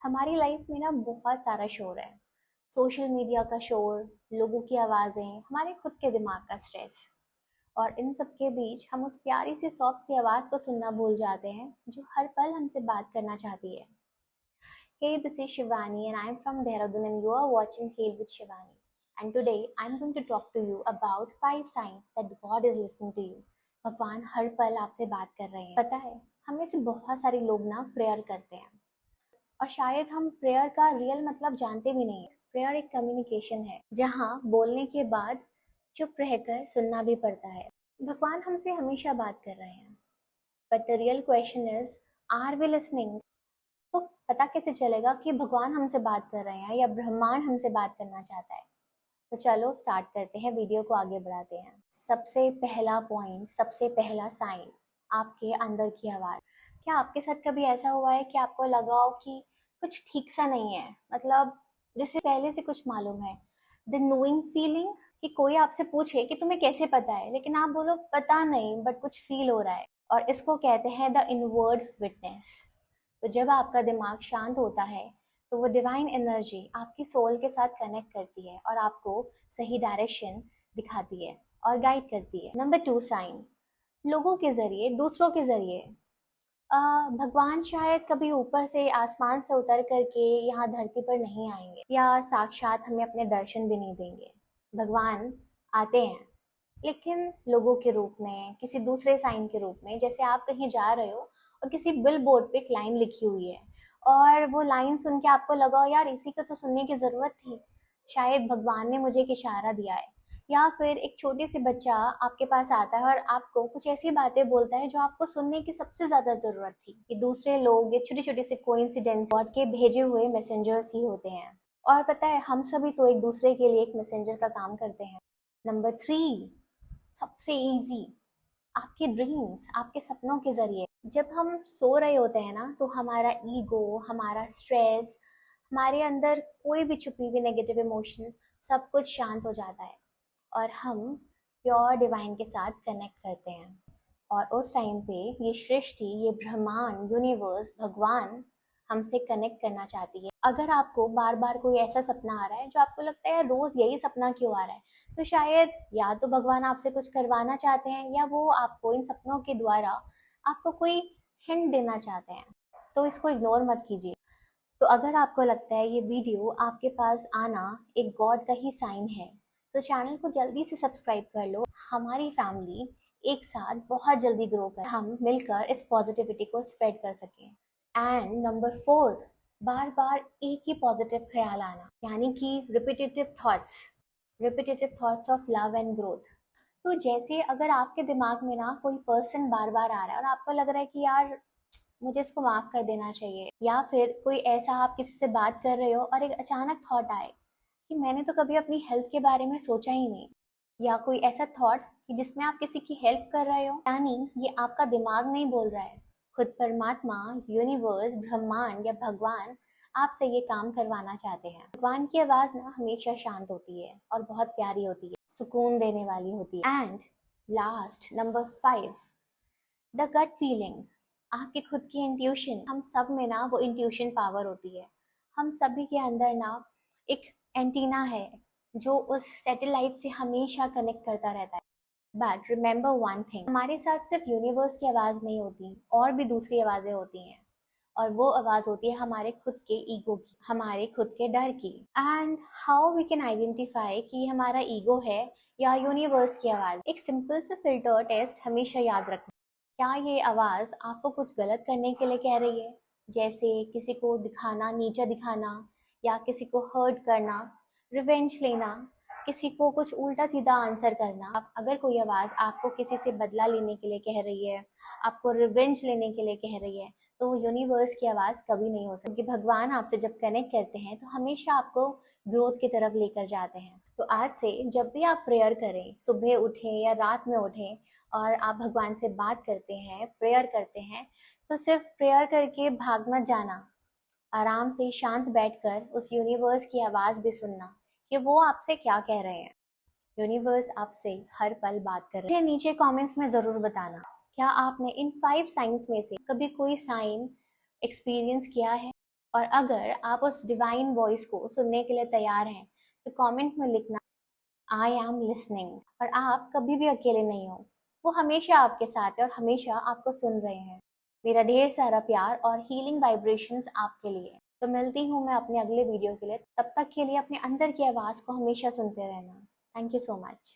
हमारी लाइफ में ना बहुत सारा शोर है। सोशल मीडिया का शोर, लोगों की आवाज़ें, हमारे खुद के दिमाग का स्ट्रेस। और इन सब के बीच हम उस प्यारी सी सॉफ्ट सी आवाज़ को सुनना भूल जाते हैं जो हर पल हमसे बात करना चाहती है। Hey, this is Shivani and I'm from Dehradun and you are watching Hail with Shivani. And today I'm going to talk to you about 5 signs that God is listening to you. भगवान हर पल आपसे बात कर रहे हैं। पता है, हम में से बहुत सारे लोग ना प्रेयर करते हैं और शायद हम प्रेयर का रियल मतलब जानते भी नहीं है। प्रेयर एक कम्युनिकेशन है जहाँ बोलने के बाद चुप रहकर सुनना भी पड़ता है। भगवान हमसे हमेशा बात कर रहे हैं, but the real question is, are we listening? तो पता कैसे चलेगा कि भगवान हमसे बात कर रहे हैं या ब्रह्मांड हमसे बात करना चाहता है? तो चलो स्टार्ट करते हैं, वीडियो को आगे बढ़ाते हैं। सबसे पहला पॉइंट, सबसे पहला साइन, आपके अंदर की आवाज़। क्या आपके साथ कभी ऐसा हुआ है कि आपको लगा हो कि कुछ ठीक सा नहीं है, मतलब जिससे पहले से कुछ मालूम है? द नोइंग फीलिंग, कि कोई आपसे पूछे कि तुम्हें कैसे पता है, लेकिन आप बोलो पता नहीं बट कुछ फील हो रहा है। और इसको कहते हैं द इनवर्ड विटनेस। तो जब आपका दिमाग शांत होता है तो वो डिवाइन एनर्जी आपकी सोल के साथ कनेक्ट करती है और आपको सही डायरेक्शन दिखाती है और गाइड करती है। नंबर 2 साइन, लोगों के जरिए, दूसरों के जरिए। भगवान शायद कभी ऊपर से आसमान से उतर करके यहाँ धरती पर नहीं आएंगे या साक्षात हमें अपने दर्शन भी नहीं देंगे। भगवान आते हैं लेकिन लोगों के रूप में, किसी दूसरे साइन के रूप में। जैसे आप कहीं जा रहे हो और किसी बिल बोर्ड पे एक लाइन लिखी हुई है और वो लाइन सुन के आपको लगा हो यार इसी को तो सुनने की ज़रूरत थी, शायद भगवान ने मुझे एक इशारा दिया है। या फिर एक छोटे से बच्चा आपके पास आता है और आपको कुछ ऐसी बातें बोलता है जो आपको सुनने की सबसे ज़्यादा ज़रूरत थी। ये दूसरे लोग, ये छोटे छोटे से कोइंसिडेंस गॉड के भेजे हुए मैसेंजर्स ही होते हैं। और पता है, हम सभी तो एक दूसरे के लिए एक मैसेंजर का काम करते हैं। नंबर 3, सबसे इजी, आपके ड्रीम्स, आपके सपनों के जरिए। जब हम सो रहे होते हैं ना तो हमारा ईगो, हमारा स्ट्रेस, हमारे अंदर कोई भी छुपी हुई नेगेटिव इमोशन, सब कुछ शांत हो जाता है और हम प्योर डिवाइन के साथ कनेक्ट करते हैं। और उस टाइम पे ये सृष्टि, ये ब्रह्मांड, यूनिवर्स, भगवान हमसे कनेक्ट करना चाहती है। अगर आपको बार बार कोई ऐसा सपना आ रहा है जो आपको लगता है रोज यही सपना क्यों आ रहा है, तो शायद या तो भगवान आपसे कुछ करवाना चाहते हैं या वो आपको इन सपनों के द्वारा आपको कोई हिंट देना चाहते हैं। तो इसको इग्नोर मत कीजिए। तो अगर आपको लगता है ये वीडियो आपके पास आना एक गॉड का ही साइन है, तो चैनल को जल्दी से सब्सक्राइब कर लो। हमारी फैमिली एक साथ बहुत जल्दी ग्रो कर हम मिलकर इस पॉजिटिविटी को स्प्रेड कर सकें। एंड नंबर 4, बार बार एक ही पॉजिटिव ख्याल आना, यानी कि repetitive thoughts of love and growth. तो जैसे अगर आपके दिमाग में ना कोई पर्सन बार बार आ रहा है और आपको लग रहा है कि यार मुझे इसको माफ कर देना चाहिए, या फिर कोई ऐसा, आप किसी से बात कर रहे हो और एक अचानक थॉट आए कि मैंने तो कभी अपनी हेल्थ के बारे में सोचा ही नहीं, या कोई ऐसा थॉट कि जिसमें आप किसी की हेल्प कर रहे हो, यानी ये आपका दिमाग नहीं बोल रहा है, खुद परमात्मा, यूनिवर्स, ब्रह्मांड या भगवान आपसे ये काम करवाना चाहते हैं। भगवान की आवाज ना हमेशा शांत होती है और बहुत प्यारी होती है, सुकून देने वाली होती है। And last, number 5, the gut feeling, आपकी खुद की इंट्यूशन। हम सब में ना वो इंट्यूशन पावर होती है। हम सभी के अंदर ना एक एंटीना है जो उस सैटेलाइट से हमेशा कनेक्ट करता रहता है। बट रिमेंबर वन थिंग, हमारे साथ सिर्फ यूनिवर्स की आवाज़ नहीं होती, और भी दूसरी आवाज़ें होती हैं। और वो आवाज़ होती है हमारे खुद के ईगो की, हमारे खुद के डर की। And how we can identify कि हमारा ईगो है या यूनिवर्स की आवाज़? एक सिंपल सा फिल्टर टेस्ट हमेशा याद रखना। क्या ये आवाज़ आपको कुछ गलत करने के लिए कह रही है, जैसे किसी को दिखाना, नीचा दिखाना, या किसी को हर्ट करना, रिवेंज लेना, किसी को कुछ उल्टा सीधा आंसर करना? अगर कोई आवाज़ आपको किसी से बदला लेने के लिए कह रही है, आपको रिवेंज लेने के लिए कह रही है, तो वो यूनिवर्स की आवाज़ कभी नहीं हो सकती। क्योंकि भगवान आपसे जब कनेक्ट करते हैं तो हमेशा आपको ग्रोथ की तरफ लेकर जाते हैं। तो आज से जब भी आप प्रेयर करें, सुबह उठें या रात में उठें और आप भगवान से बात करते हैं, प्रेयर करते हैं, तो सिर्फ प्रेयर करके भाग मत जाना। आराम से शांत बैठकर उस यूनिवर्स की आवाज़ भी सुनना कि वो आपसे क्या कह रहे हैं। यूनिवर्स आपसे हर पल बात कर रहे हैं। मुझे नीचे कमेंट्स में ज़रूर बताना, क्या आपने इन 5 साइंस में से कभी कोई साइन एक्सपीरियंस किया है? और अगर आप उस डिवाइन वॉइस को सुनने के लिए तैयार हैं तो कमेंट में लिखना आई एम लिसनिंग। और आप कभी भी अकेले नहीं हो, वो हमेशा आपके साथ है और हमेशा आपको सुन रहे हैं। मेरा ढेर सारा प्यार और हीलिंग वाइब्रेशंस आपके लिए। तो मिलती हूँ मैं अपने अगले वीडियो के लिए, तब तक के लिए अपने अंदर की आवाज़ को हमेशा सुनते रहना। Thank you so much.